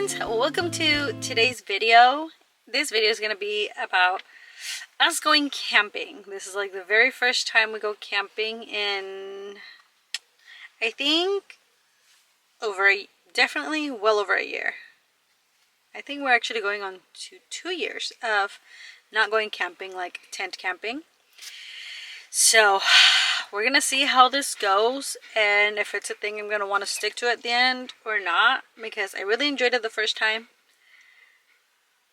friends, welcome to today's video. This video is going to be about us going camping. This is like the very first time we go camping in, I think, definitely well over a year. I think we're actually going on to 2 years of not going camping, like tent camping. So we're gonna see how this goes and if it's a thing I'm gonna want to stick to at the end or not, because I really enjoyed it the first time,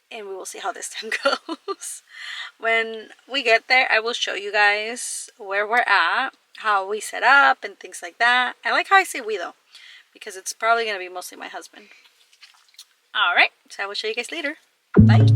and we will see how this time goes. When we get there, I will show you guys where we're at, how we set up and things like that. I like how I say we though, because it's probably gonna be mostly my husband. Alright, so I will show you guys later. Bye.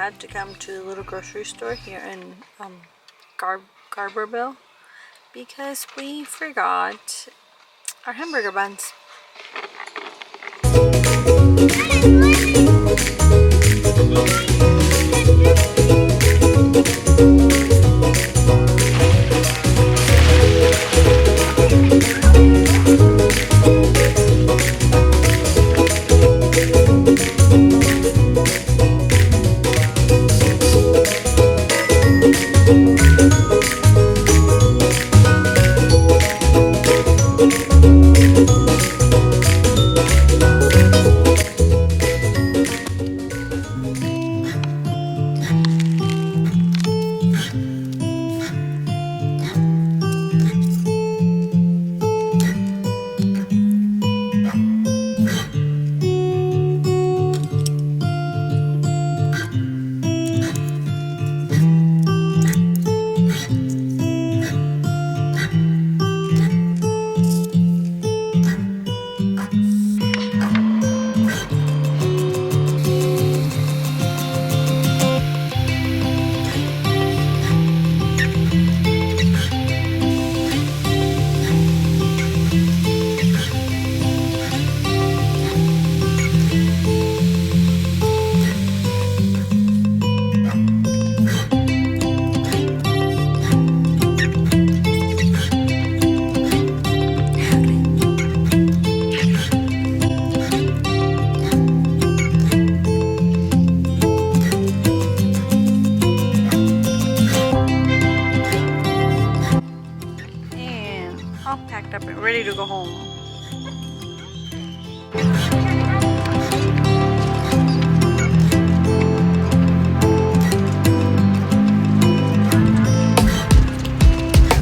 had to come to the little grocery store here in Garberville because we forgot our hamburger buns. All packed up and ready to go home.